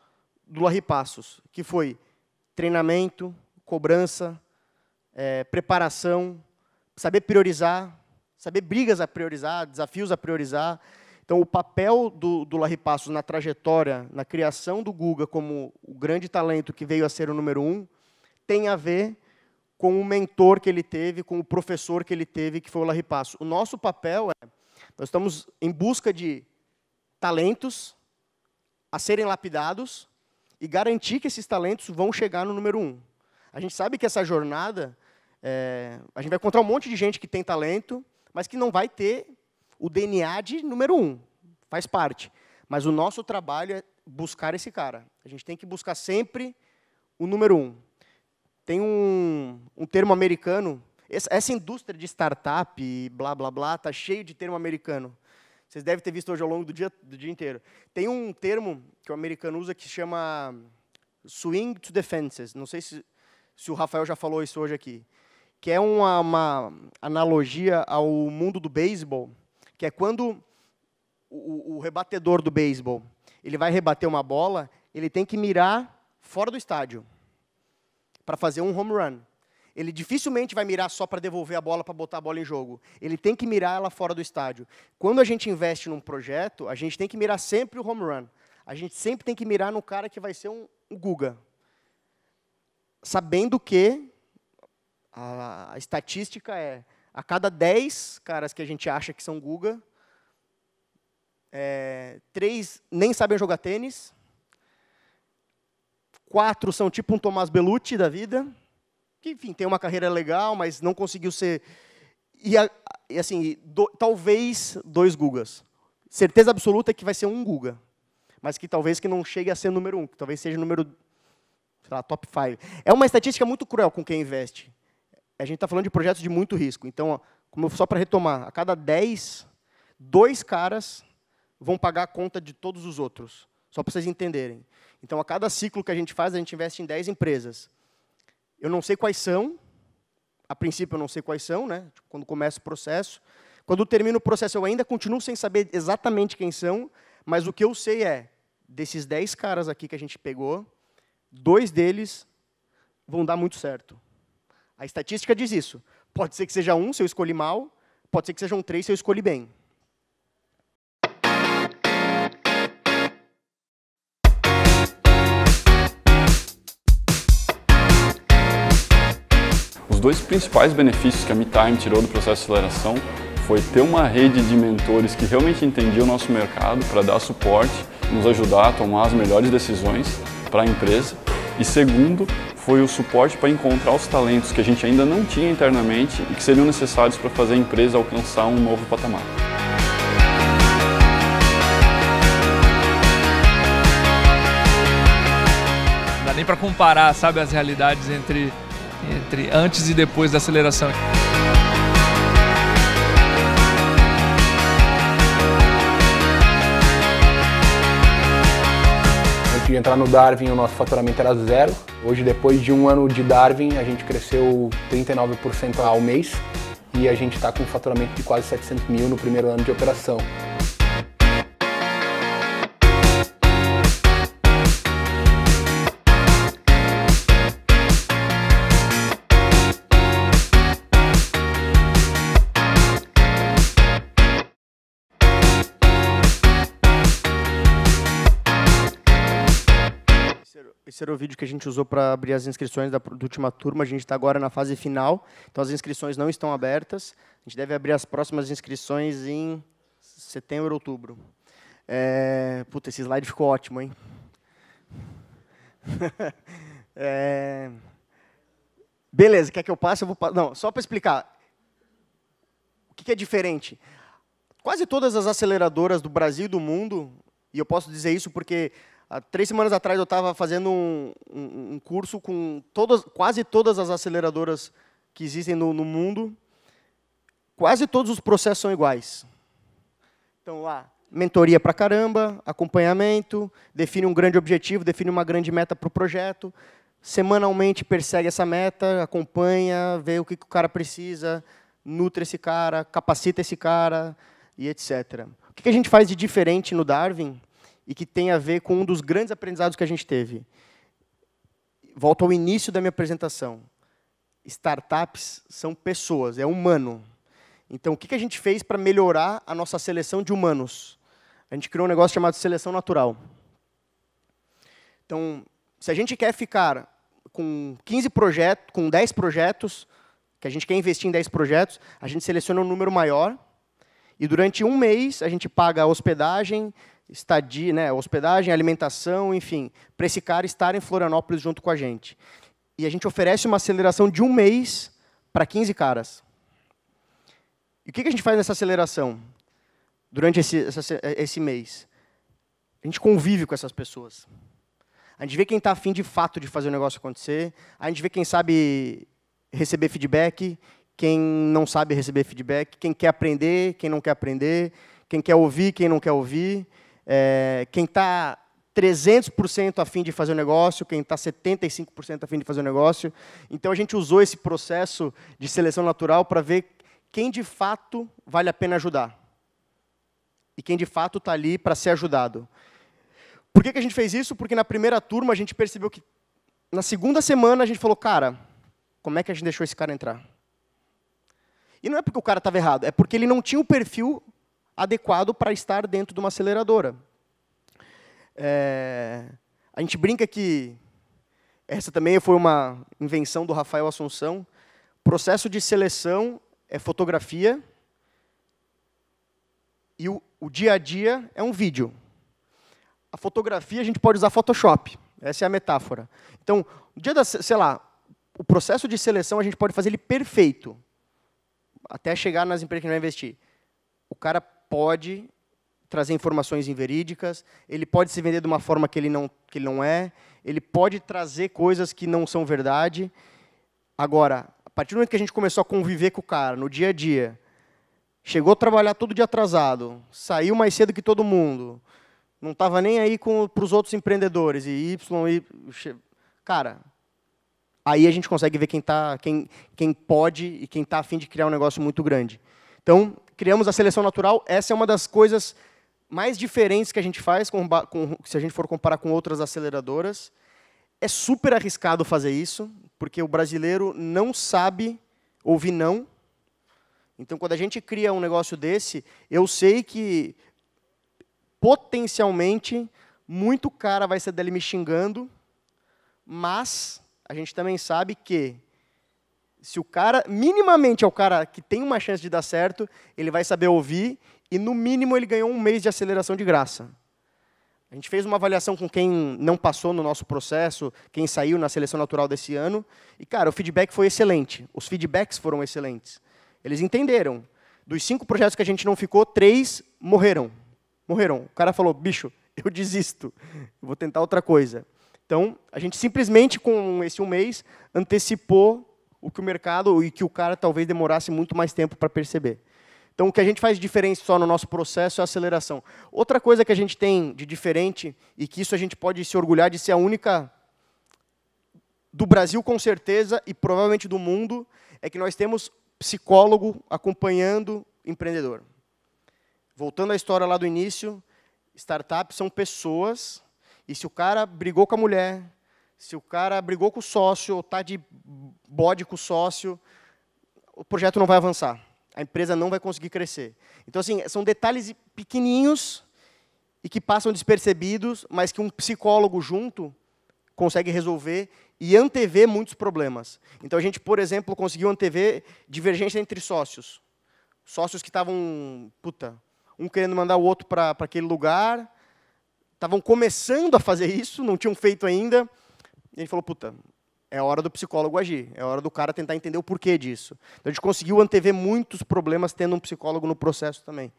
do Larry Passos, que foi treinamento, cobrança, preparação, saber priorizar, saber brigas a priorizar, desafios a priorizar. Então, o papel do Larry Passos na trajetória, na criação do Guga como o grande talento que veio a ser o número 1, tem a ver com o mentor que ele teve, com o professor que ele teve, que foi o Larry Passos. O nosso papel nós estamos em busca de talentos a serem lapidados e garantir que esses talentos vão chegar no número 1. A gente sabe que essa jornada, a gente vai encontrar um monte de gente que tem talento, mas que não vai ter o DNA de número 1. Faz parte. Mas o nosso trabalho é buscar esse cara. A gente tem que buscar sempre o número 1. Tem um termo americano, essa indústria de startup e blá, blá, blá, está cheio de termo americano. Vocês devem ter visto hoje ao longo do dia inteiro. Tem um termo que o americano usa que chama swing to the fences. Não sei se o Rafael já falou isso hoje aqui. Que é uma analogia ao mundo do beisebol, que é quando o rebatedor do beisebol ele vai rebater uma bola, ele tem que mirar fora do estádio para fazer um home run. Ele dificilmente vai mirar só para devolver a bola, para botar a bola em jogo. Ele tem que mirar ela fora do estádio. Quando a gente investe num projeto, a gente tem que mirar sempre o home run. A gente sempre tem que mirar no cara que vai ser um Guga. Sabendo que a estatística a cada 10 caras que a gente acha que são Guga, 3 nem sabem jogar tênis, 4 são tipo um Tomás Bellucci da vida, que, enfim, tem uma carreira legal, mas não conseguiu ser... E assim, talvez 2 Gugas. Certeza absoluta que vai ser um Guga, mas que talvez que não chegue a ser número 1, que talvez seja número, sei lá, top 5. É uma estatística muito cruel com quem investe. A gente está falando de projetos de muito risco. Então, só para retomar, a cada 10, 2 caras vão pagar a conta de todos os outros. Só para vocês entenderem. Então, a cada ciclo que a gente faz, a gente investe em 10 empresas. Eu não sei quais são. A princípio, eu não sei quais são, né? Quando começa o processo. Quando termina o processo, eu ainda continuo sem saber exatamente quem são, mas o que eu sei desses 10 caras aqui que a gente pegou, 2 deles vão dar muito certo. A estatística diz isso. Pode ser que seja 1 se eu escolhi mal, pode ser que sejam 3 se eu escolhi bem. Os 2 principais benefícios que a MeTime tirou do processo de aceleração foi ter uma rede de mentores que realmente entendiam o nosso mercado para dar suporte, nos ajudar a tomar as melhores decisões para a empresa. E segundo, foi o suporte para encontrar os talentos que a gente ainda não tinha internamente e que seriam necessários para fazer a empresa alcançar um novo patamar. Não dá nem para comparar, sabe, as realidades entre antes e depois da aceleração. Antes de entrar no Darwin, o nosso faturamento era 0. Hoje, depois de 1 ano de Darwin, a gente cresceu 39% ao mês e a gente está com um faturamento de quase 700 mil no primeiro ano de operação. Esse era o vídeo que a gente usou para abrir as inscrições da última turma. A gente está agora na fase final, então as inscrições não estão abertas. A gente deve abrir as próximas inscrições em setembro, outubro. Puta, esse slide ficou ótimo, hein? Beleza, quer que eu passe? Eu vou não, só para explicar. O que é diferente? Quase todas as aceleradoras do Brasil e do mundo, e eu posso dizer isso porque há 3 semanas atrás eu estava fazendo um curso com quase todas as aceleradoras que existem no mundo. Quase todos os processos são iguais. Então, lá, mentoria pra caramba, acompanhamento, define um grande objetivo, define uma grande meta para o projeto, semanalmente persegue essa meta, acompanha, vê o que o cara precisa, nutre esse cara, capacita esse cara e etc. O que a gente faz de diferente no Darwin e que tem a ver com um dos grandes aprendizados que a gente teve? Volto ao início da minha apresentação. Startups são pessoas, é humano. Então, o que a gente fez para melhorar a nossa seleção de humanos? A gente criou um negócio chamado seleção natural. Então, se a gente quer ficar com 15 projetos, com 10 projetos, que a gente quer investir em 10 projetos, a gente seleciona um número maior e durante um mês a gente paga a hospedagem, estadia, né, hospedagem, alimentação, enfim, para esse cara estar em Florianópolis junto com a gente. E a gente oferece uma aceleração de um mês para 15 caras. E o que a gente faz nessa aceleração durante esse mês? A gente convive com essas pessoas. A gente vê quem está afim de fato de fazer o negócio acontecer. A gente vê quem sabe receber feedback, quem não sabe receber feedback, quem quer aprender, quem não quer aprender, quem quer ouvir, quem não quer ouvir, quem está 300% a fim de fazer o negócio, quem está 75% a fim de fazer o negócio. Então, a gente usou esse processo de seleção natural para ver quem, de fato, vale a pena ajudar. E quem, de fato, está ali para ser ajudado. Por que a gente fez isso? Porque, na primeira turma, a gente percebeu que, na segunda semana, a gente falou, cara, como é que a gente deixou esse cara entrar? E não é porque o cara estava errado, é porque ele não tinha o perfil adequado para estar dentro de uma aceleradora. A gente brinca que essa também foi uma invenção do Rafael Assunção. Processo de seleção é fotografia e o dia a dia é um vídeo. A fotografia a gente pode usar Photoshop, essa é a metáfora. Então, no dia o processo de seleção a gente pode fazer ele perfeito, até chegar nas empresas que a gente vai investir. O cara pode trazer informações inverídicas, ele pode se vender de uma forma que ele não é, ele pode trazer coisas que não são verdade. Agora, a partir do momento que a gente começou a conviver com o cara no dia a dia, chegou a trabalhar todo dia atrasado, saiu mais cedo que todo mundo, não estava nem aí para os outros empreendedores, cara, aí a gente consegue ver quem pode e quem está a fim de criar um negócio muito grande. Então, criamos a seleção natural. Essa é uma das coisas mais diferentes que a gente faz, se a gente for comparar com outras aceleradoras. É super arriscado fazer isso, porque o brasileiro não sabe ouvir não. Então, quando a gente cria um negócio desse, eu sei que, potencialmente, muito cara vai ser dele me xingando, mas a gente também sabe que, se o cara, minimamente é o cara que tem uma chance de dar certo, ele vai saber ouvir e, no mínimo, ele ganhou um mês de aceleração de graça. A gente fez uma avaliação com quem não passou no nosso processo, quem saiu na seleção natural desse ano, e, cara, o feedback foi excelente. Os feedbacks foram excelentes. Eles entenderam. Dos 5 projetos que a gente não ficou, 3 morreram. Morreram. O cara falou, bicho, eu desisto, eu vou tentar outra coisa. Então, a gente simplesmente, com esse um mês, antecipou o que o mercado e que o cara talvez demorasse muito mais tempo para perceber. Então, o que a gente faz de diferente só no nosso processo é a aceleração. Outra coisa que a gente tem de diferente, e que isso a gente pode se orgulhar de ser a única do Brasil, com certeza, e provavelmente do mundo, é que nós temos psicólogo acompanhando empreendedor. Voltando à história lá do início, startups são pessoas, e se o cara brigou com a mulher, se o cara brigou com o sócio, ou está de bode com o sócio, o projeto não vai avançar. A empresa não vai conseguir crescer. Então, assim, são detalhes pequenininhos e que passam despercebidos, mas que um psicólogo junto consegue resolver e antever muitos problemas. Então, a gente, por exemplo, conseguiu antever divergência entre sócios. Sócios que estavam, um querendo mandar o outro para aquele lugar, estavam começando a fazer isso, não tinham feito ainda. E ele falou, é hora do psicólogo agir, é hora do cara tentar entender o porquê disso. Então, a gente conseguiu antever muitos problemas tendo um psicólogo no processo também.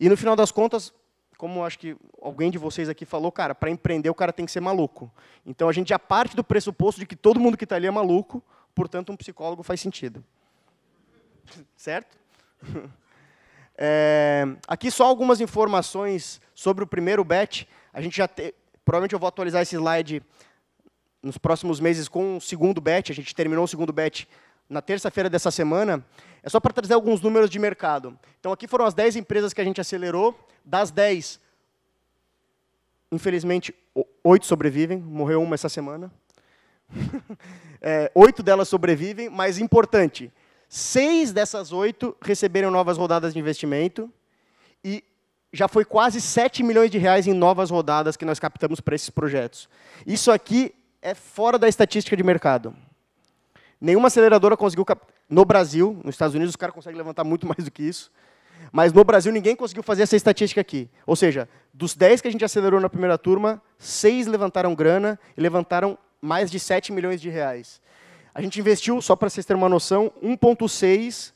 E, no final das contas, como acho que alguém de vocês aqui falou, cara, para empreender o cara tem que ser maluco. Então, a gente já parte do pressuposto de que todo mundo que está ali é maluco, portanto, um psicólogo faz sentido. Certo? Aqui só algumas informações sobre o primeiro batch. A gente já provavelmente eu vou atualizar esse slide nos próximos meses com o segundo batch, a gente terminou o segundo batch na terça-feira dessa semana, é só para trazer alguns números de mercado. Então, aqui foram as 10 empresas que a gente acelerou. Das 10, infelizmente, 8 sobrevivem. Morreu uma essa semana. 8 delas sobrevivem, mas importante, 6 dessas 8 receberam novas rodadas de investimento e já foi quase 7 milhões de reais em novas rodadas que nós captamos para esses projetos. Isso aqui é fora da estatística de mercado. Nenhuma aceleradora conseguiu no Brasil, nos Estados Unidos os caras conseguem levantar muito mais do que isso, mas no Brasil ninguém conseguiu fazer essa estatística aqui. Ou seja, dos 10 que a gente acelerou na primeira turma, 6 levantaram grana e levantaram mais de 7 milhões de reais. A gente investiu, só para vocês terem uma noção, 1,6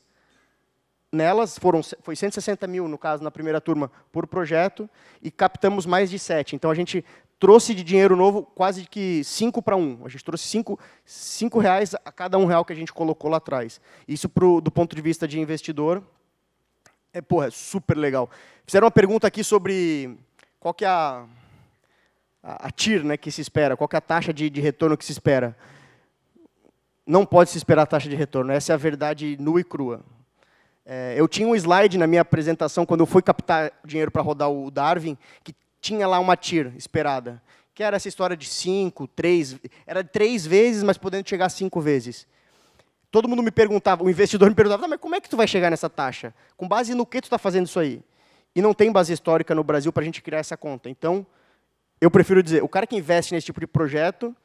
nelas, foi 160 mil, no caso, na primeira turma, por projeto, e captamos mais de 7. Então, a gente trouxe de dinheiro novo quase que 5 para 1. A gente trouxe 5 reais a cada R$1 que a gente colocou lá atrás. Isso, do ponto de vista de investidor, é super legal. Fizeram uma pergunta aqui sobre qual que é a TIR, né, que se espera, qual que é a taxa de retorno que se espera. Não pode se esperar a taxa de retorno, essa é a verdade nua e crua. Eu tinha um slide na minha apresentação, quando eu fui captar dinheiro para rodar o Darwin, que tinha lá uma TIR esperada, que era essa história de 5, 3, era 3 vezes, mas podendo chegar a 5 vezes. Todo mundo me perguntava, o investidor me perguntava, mas como é que tu vai chegar nessa taxa? Com base no que tu está fazendo isso aí? E não tem base histórica no Brasil para a gente criar essa conta. Então, eu prefiro dizer, o cara que investe nesse tipo de projeto,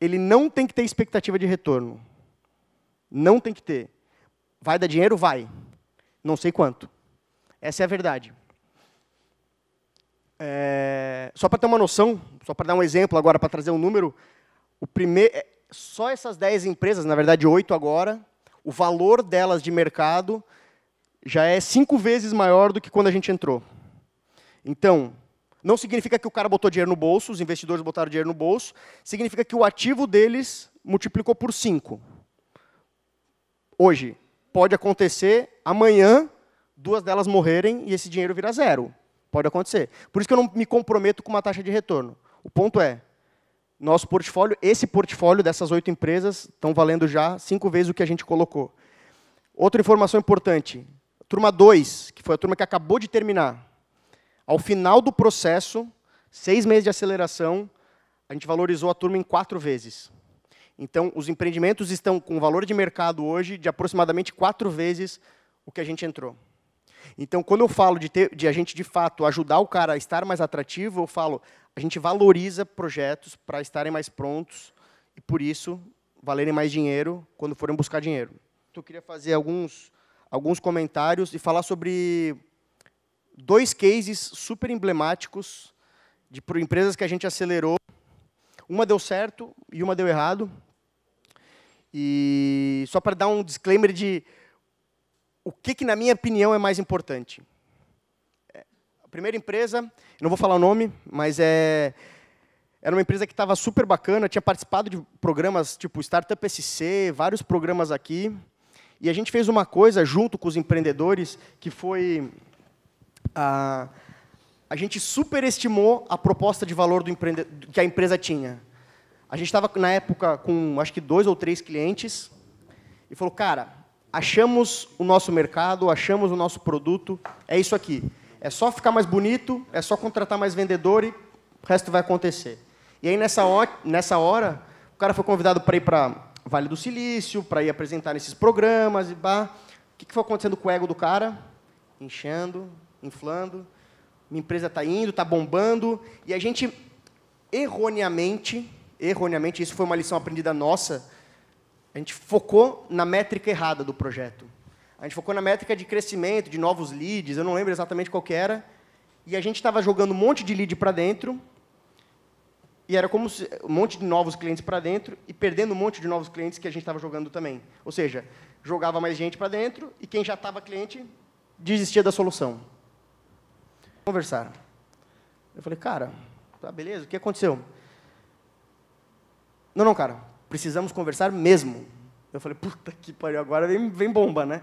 ele não tem que ter expectativa de retorno. Não tem que ter. Vai dar dinheiro? Vai. Não sei quanto. Essa é a verdade. Só para ter uma noção, só para dar um exemplo agora, para trazer um número, só essas 10 empresas, na verdade 8 agora, o valor delas de mercado já é 5 vezes maior do que quando a gente entrou. Então, não significa que o cara botou dinheiro no bolso, os investidores botaram dinheiro no bolso, significa que o ativo deles multiplicou por 5. Hoje, pode acontecer, amanhã, 2 delas morrerem e esse dinheiro virar 0. Pode acontecer. Por isso que eu não me comprometo com uma taxa de retorno. O ponto é, nosso portfólio, esse portfólio dessas 8 empresas, estão valendo já 5 vezes o que a gente colocou. Outra informação importante, turma 2, que foi a turma que acabou de terminar. Ao final do processo, 6 meses de aceleração, a gente valorizou a turma em 4 vezes. Então, os empreendimentos estão com valor de mercado hoje de aproximadamente 4 vezes o que a gente entrou. Então, quando eu falo de a gente, de fato, ajudar o cara a estar mais atrativo, eu falo, a gente valoriza projetos para estarem mais prontos e, por isso, valerem mais dinheiro quando forem buscar dinheiro. Então, eu queria fazer alguns comentários e falar sobre 2 cases super emblemáticos de empresas que a gente acelerou. Uma deu certo e uma deu errado. E só para dar um disclaimer de o que, na minha opinião, é mais importante. A primeira empresa, eu não vou falar o nome, mas era uma empresa que estava super bacana, tinha participado de programas tipo Startup SC, vários programas aqui, e a gente fez uma coisa junto com os empreendedores, que foi... A gente superestimou a proposta de valor que a empresa tinha. A gente estava, na época, com acho que 2 ou 3 clientes, e falou, cara, achamos o nosso mercado, achamos o nosso produto, é isso aqui. É só ficar mais bonito, é só contratar mais vendedor e o resto vai acontecer. E aí, nessa hora, o cara foi convidado para ir para Vale do Silício, para ir apresentar nesses programas, e o que foi acontecendo com o ego do cara? Inchando, inflando, minha empresa está indo, está bombando, e a gente, erroneamente, isso foi uma lição aprendida nossa, a gente focou na métrica errada do projeto. A gente focou na métrica de crescimento, de novos leads, eu não lembro exatamente qual que era, e a gente estava jogando um monte de lead para dentro, e era como um monte de novos clientes para dentro, e perdendo um monte de novos clientes que a gente estava jogando também. Ou seja, jogava mais gente para dentro, e quem já estava cliente desistia da solução. Conversaram. Eu falei, cara, tá, beleza, o que aconteceu? Não, cara, precisamos conversar mesmo. Eu falei, puta que pariu, agora vem bomba, né?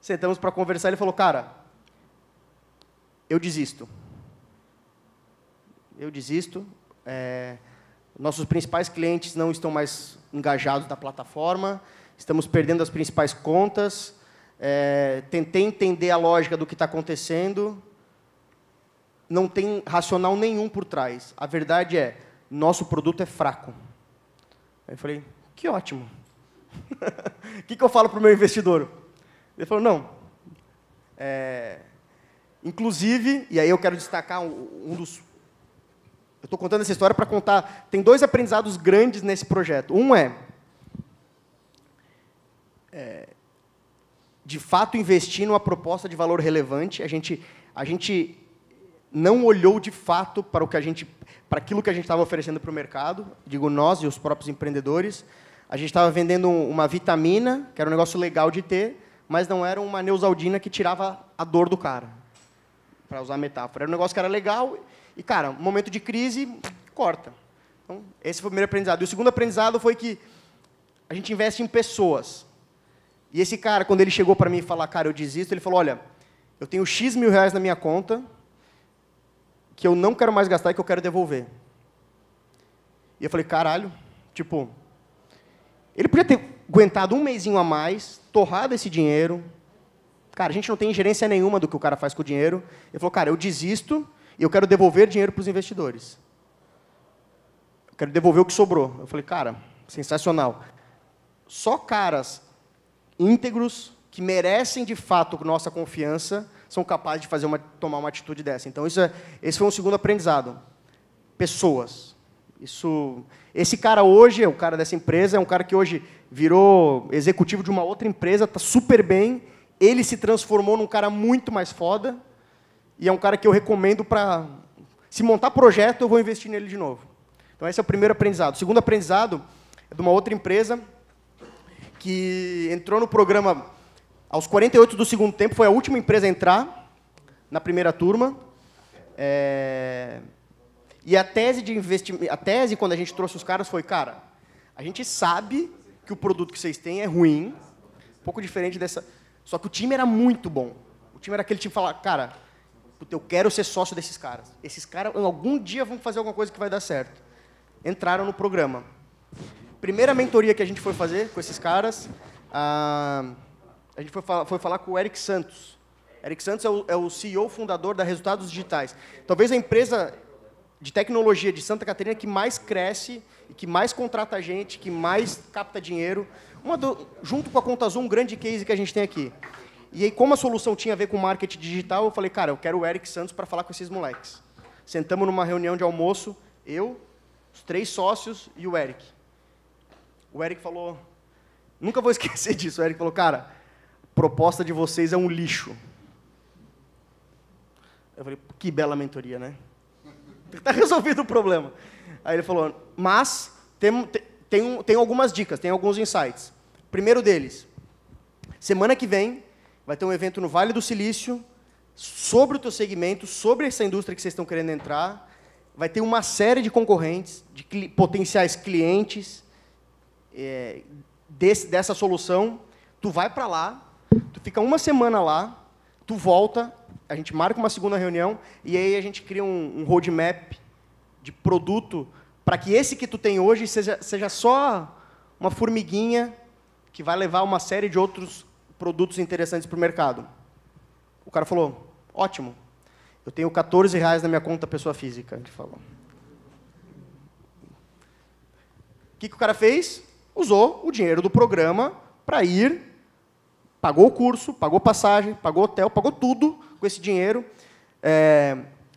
Sentamos para conversar, ele falou, cara, eu desisto. nossos principais clientes não estão mais engajados na plataforma, estamos perdendo as principais contas, tentei entender a lógica do que está acontecendo, não tem racional nenhum por trás. A verdade é, nosso produto é fraco. Aí eu falei, que ótimo. O que eu falo para o meu investidor? Ele falou, não. Inclusive, e aí eu quero destacar um dos... Eu estou contando essa história para contar... Tem 2 aprendizados grandes nesse projeto. Um de fato, investir numa proposta de valor relevante. A gente não olhou, de fato, para aquilo que a gente estava oferecendo para o mercado. Digo, nós e os próprios empreendedores. A gente estava vendendo uma vitamina, que era um negócio legal de ter, mas não era uma Neosaldina que tirava a dor do cara, para usar a metáfora. Era um negócio que era legal e, cara, momento de crise, corta. Então, esse foi o primeiro aprendizado. E o segundo aprendizado foi que a gente investe em pessoas. E esse cara, quando ele chegou para mim e falou, cara, eu desisto, ele falou, olha, eu tenho X mil reais na minha conta que eu não quero mais gastar e que eu quero devolver. E eu falei, caralho, tipo, ele podia ter aguentado um mesinho a mais, torrado esse dinheiro. Cara, a gente não tem ingerência nenhuma do que o cara faz com o dinheiro. Ele falou, cara, eu desisto e eu quero devolver dinheiro para os investidores. Eu quero devolver o que sobrou. Eu falei, cara, sensacional. Só caras íntegros, que merecem, de fato, nossa confiança, são capazes de tomar uma atitude dessa. Então, esse foi um segundo aprendizado. Pessoas. Esse cara hoje, o cara dessa empresa, é um cara que hoje virou executivo de uma outra empresa, está super bem, ele se transformou num cara muito mais foda, e é um cara que eu recomendo para... Se montar projeto, eu vou investir nele de novo. Então, esse é o primeiro aprendizado. O segundo aprendizado é de uma outra empresa que entrou no programa aos 48 do segundo tempo, foi a última empresa a entrar na primeira turma. E a tese de investimento, quando a gente trouxe os caras, foi, cara, a gente sabe que o produto que vocês têm é ruim, um pouco diferente dessa... Só que o time era muito bom. O time era aquele time que falava, cara, eu quero ser sócio desses caras. Esses caras, algum dia, vão fazer alguma coisa que vai dar certo. Entraram no programa. Primeira mentoria que a gente foi fazer com esses caras, a gente foi falar com o Eric Santos. Eric Santos é o CEO fundador da Resultados Digitais. Talvez a empresa de tecnologia de Santa Catarina que mais cresce, que mais contrata gente, que mais capta dinheiro. Junto com a Conta Azul, um grande case que a gente tem aqui. E aí, como a solução tinha a ver com marketing digital, eu falei, cara, eu quero o Eric Santos para falar com esses moleques. Sentamos numa reunião de almoço, eu, os 3 sócios e o Eric. O Eric falou, nunca vou esquecer disso, o Eric falou, cara, a proposta de vocês é um lixo. Eu falei, que bela mentoria, né? Está resolvido o problema. Aí ele falou, mas tem algumas dicas, tem alguns insights. Primeiro deles, semana que vem vai ter um evento no Vale do Silício sobre o teu segmento, sobre essa indústria que vocês estão querendo entrar. Vai ter uma série de concorrentes, de potenciais clientes dessa solução. Tu vai para lá, tu fica uma semana lá, tu volta, a gente marca uma segunda reunião e aí a gente cria um roadmap de produto para que esse que tu tem hoje seja só uma formiguinha que vai levar uma série de outros produtos interessantes para o mercado. O cara falou, ótimo, eu tenho R$14 na minha conta pessoa física. Ele falou. O que o cara fez? Usou o dinheiro do programa para ir, pagou o curso, pagou passagem, pagou hotel, pagou tudo com esse dinheiro,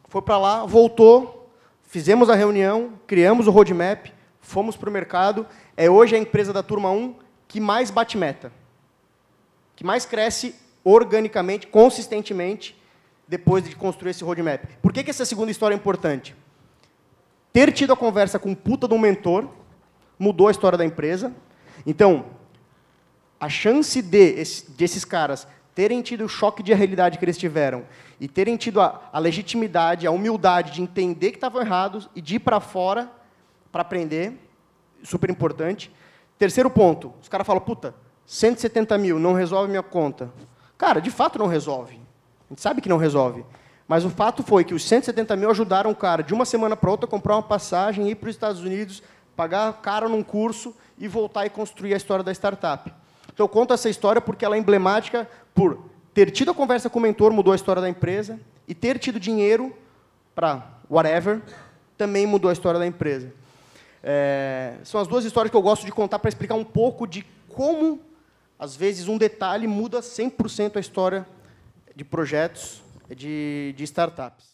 foi para lá, voltou, fizemos a reunião, criamos o roadmap, fomos para o mercado, é hoje a empresa da Turma 1 que mais bate meta, que mais cresce organicamente, consistentemente, depois de construir esse roadmap. Por que essa segunda história é importante? Ter tido a conversa com um puta de um mentor mudou a história da empresa. Então, a chance desses caras terem tido o choque de realidade que eles tiveram e terem tido a legitimidade, a humildade de entender que estavam errados e de ir para fora para aprender, super importante. Terceiro ponto, os caras falam, puta, 170 mil não resolve minha conta. Cara, de fato não resolve. A gente sabe que não resolve. Mas o fato foi que os 170 mil ajudaram o cara, de uma semana para outra, a comprar uma passagem, ir para os Estados Unidos, pagar caro num curso e voltar e construir a história da startup. Então, eu conto essa história porque ela é emblemática por ter tido a conversa com o mentor, mudou a história da empresa, e ter tido dinheiro para whatever, também mudou a história da empresa. São as duas histórias que eu gosto de contar para explicar um pouco de como, às vezes, um detalhe muda 100% a história de projetos de startups.